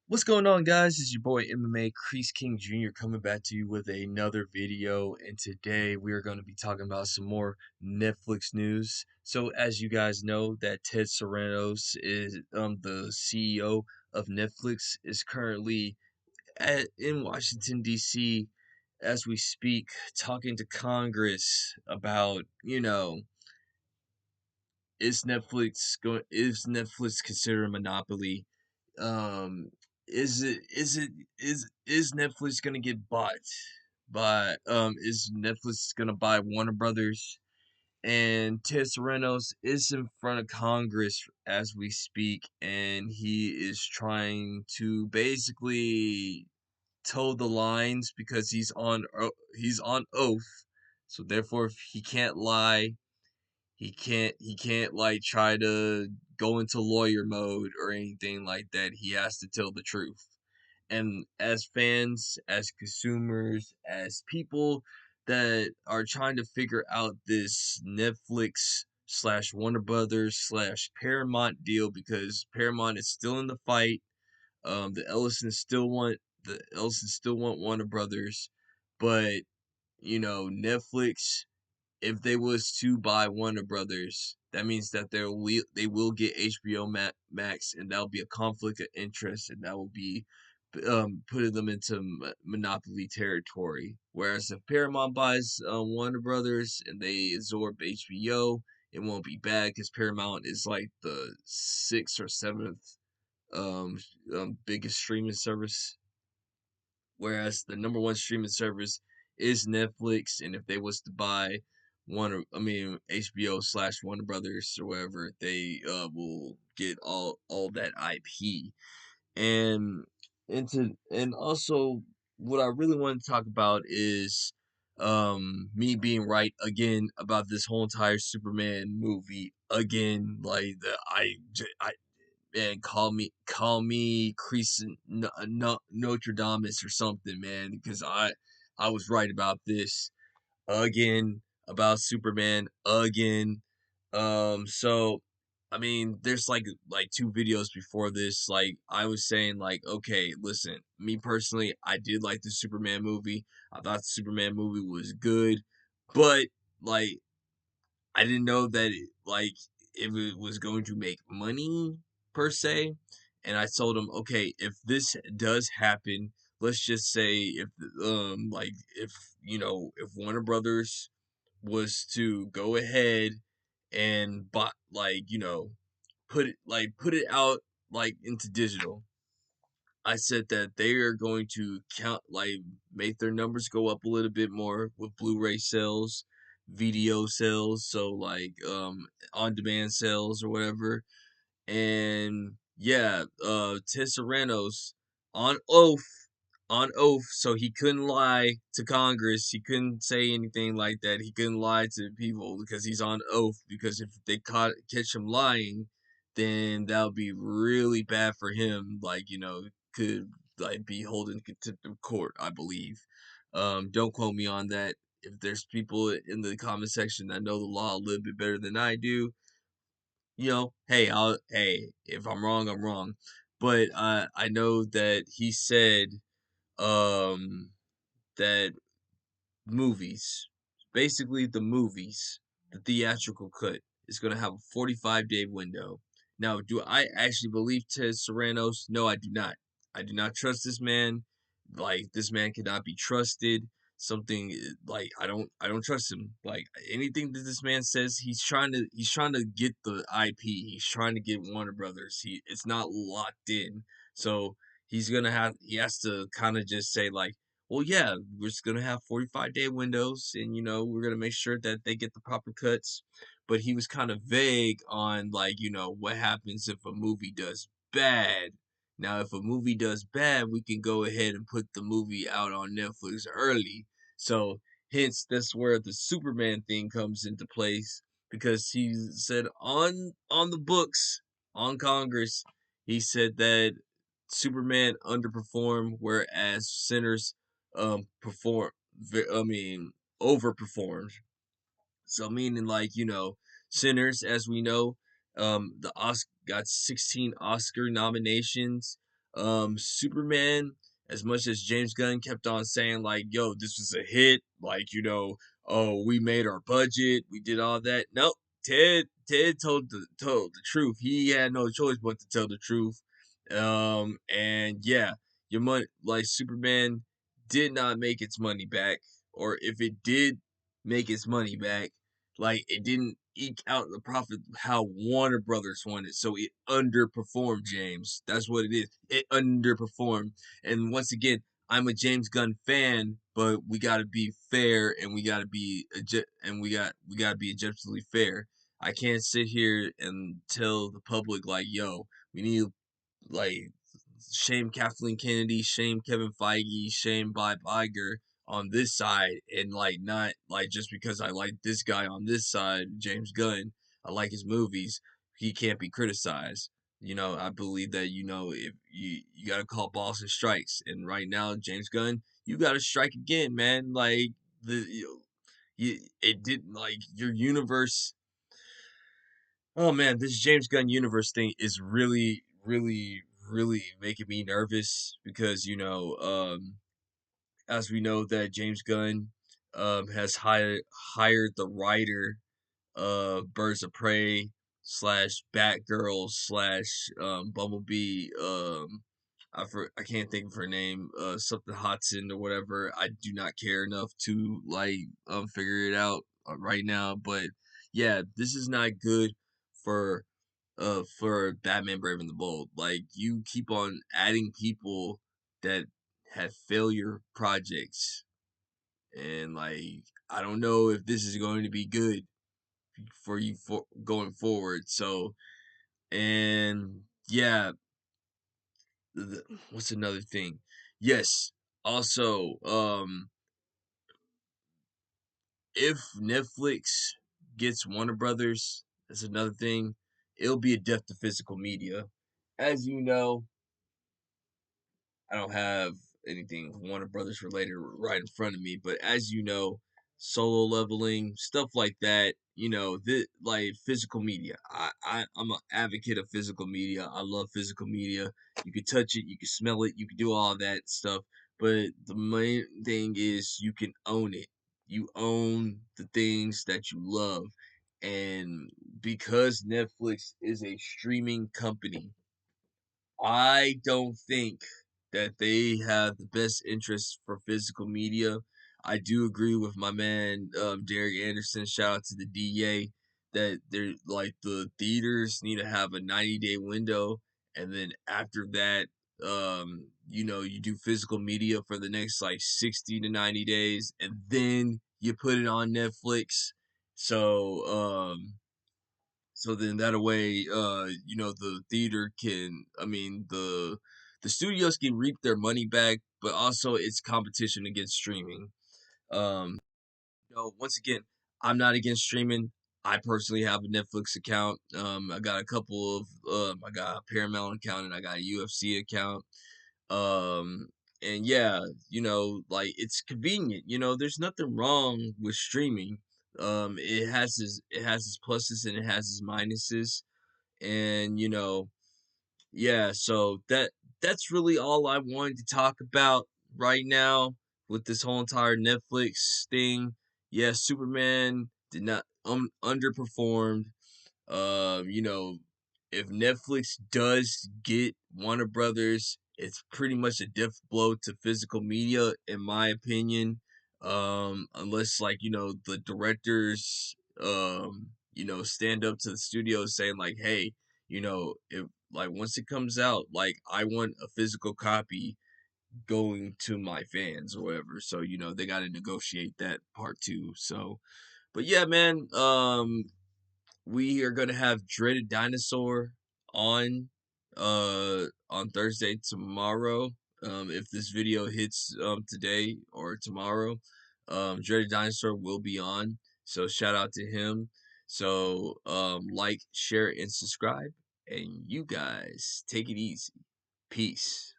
What's going on, guys? It's your boy MMA-Kreese-King Jr. coming back to you with another video, and today we are going to be talking about some more Netflix news. So, as you guys know, that Ted Sarandos is the CEO of Netflix, is currently in Washington D.C. as we speak, talking to Congress about is Netflix considered a monopoly? um is Netflix gonna get bought by is Netflix gonna buy Warner Brothers? And Ted Sarandos is in front of Congress as we speak, and he is trying to basically toe the lines because he's on oath, so therefore if he can't lie. He can't like try to go into lawyer mode or anything like that. He has to tell the truth. And as fans, as consumers, as people that are trying to figure out this Netflix slash Warner Brothers slash Paramount deal, because Paramount is still in the fight. The Ellisons still want Warner Brothers, but Netflix, if they was to buy Warner Brothers, that means that they will get HBO Max, and that will be a conflict of interest, and that will be putting them into monopoly territory. Whereas if Paramount buys Warner Brothers and they absorb HBO, it won't be bad because Paramount is like the sixth or seventh um, biggest streaming service, whereas the number one streaming service is Netflix. And if they was to buy HBO slash Warner Brothers or whatever, they will get all that IP. And and also what I really want to talk about is me being right again about this whole entire Superman movie again. Like I man, call me Notre Dame or something, man, because I was right about this again, about Superman again. So I mean, there's like two videos before this. Like I was saying, like, okay, listen, me personally, I did like the Superman movie. I thought the Superman movie was good, but like I didn't know that if it was going to make money per se. And I told him, okay, if this does happen, let's just say if Warner Brothers was to go ahead and buy, put it out like into digital. I said that they are going to make their numbers go up a little bit more with Blu-ray sales, video sales, so on-demand sales or whatever. And yeah, Ted Sarandos on oath, so he couldn't lie to Congress. He couldn't say anything like that. He couldn't lie to people because he's on oath. Because if they catch him lying, then that would be really bad for him. Could be holding contempt of court, I believe. Don't quote me on that. If there's people in the comment section that know the law a little bit better than I do, hey, if I'm wrong, I'm wrong. But I know that he said um that movies, basically the theatrical cut is going to have a 45-day window. Now, do I actually believe Ted Sarandos? No, I do not. I do not trust this man. Like, this man cannot be trusted. Something like I don't trust him. Like anything that this man says, he's trying to get the IP. He's trying to get Warner Brothers. It's not locked in. So he has to kind of just say like, well, yeah, we're just gonna have 45-day windows, and we're gonna make sure that they get the proper cuts. But he was kind of vague on what happens if a movie does bad. Now, if a movie does bad, we can go ahead and put the movie out on Netflix early. So, hence, that's where the Superman thing comes into place, because he said on the books, on Congress, he said that Superman underperformed, whereas Sinners perform I mean overperformed. So meaning Sinners, as we know, the Oscar got 16 Oscar nominations. Superman, as much as James Gunn kept on saying like, yo, this was a hit, like, oh, we made our budget, we did all that. Nope. Ted told the truth. He had no choice but to tell the truth. And yeah, your money, like, Superman did not make its money back, or if it did make its money back, like, it didn't eke out the profit how Warner Brothers wanted, so it underperformed, James. That's what it is. It underperformed. And once again, I'm a James Gunn fan, but we got to be fair, and we got to be we got to be objectively fair. I can't sit here and tell the public like, yo, we need, like, shame Kathleen Kennedy, shame Kevin Feige, shame Bob Iger on this side, and like, not like, just because I like this guy on this side, James Gunn, I like his movies, he can't be criticized. I believe that, if you gotta call balls and strikes, and right now, James Gunn, you gotta strike again, man. Like, it didn't, like, your universe. Oh man, this James Gunn universe thing is really, really, really making me nervous because, as we know, that James Gunn has hired the writer of Birds of Prey slash Batgirl slash Bumblebee. I can't think of her name. Something Hodson or whatever. I do not care enough to, like, figure it out right now. But yeah, this is not good for Batman Brave and the Bold. Like, you keep on adding people that have failure projects, and like, I don't know if this is going to be good for you for going forward. So, and yeah, what's another thing? Yes, also, if Netflix gets Warner Brothers, that's another thing. It'll be a death to physical media. As you know, I don't have anything Warner Brothers related right in front of me, but as you know, Solo Leveling, stuff like that, like, physical media. I'm an advocate of physical media. I love physical media. You can touch it, you can smell it, you can do all that stuff, but the main thing is you can own it. You own the things that you love. And because Netflix is a streaming company, I don't think that they have the best interest for physical media. I do agree with my man, Derek Anderson. Shout out to the DA, that they're like, the theaters need to have a 90-day window, and then after that, you do physical media for the next like 60 to 90 days, and then you put it on Netflix. So, so then that way, the theater can, I mean, the studios can reap their money back, but also it's competition against streaming. Um, Once again, I'm not against streaming. I personally have a Netflix account. I got a couple of, I got a Paramount account, and I got a UFC account. Um, and yeah, like, it's convenient. There's nothing wrong with streaming. It has its pluses and it has its minuses, and yeah, so that's really all I wanted to talk about right now with this whole entire Netflix thing. Yeah, Superman did not underperformed. You know, if Netflix does get Warner Brothers, it's pretty much a death blow to physical media, in my opinion. Unless, like, the directors, stand up to the studio saying like, hey, if, like, once it comes out, like, I want a physical copy going to my fans or whatever. So, they got to negotiate that part too. So, but yeah, man, we are gonna have Dreaded Dinosaur on on Thursday tomorrow. If this video hits today or tomorrow, Dreaded Dinosaur will be on. So shout out to him. So like, share, and subscribe, and you guys take it easy. Peace.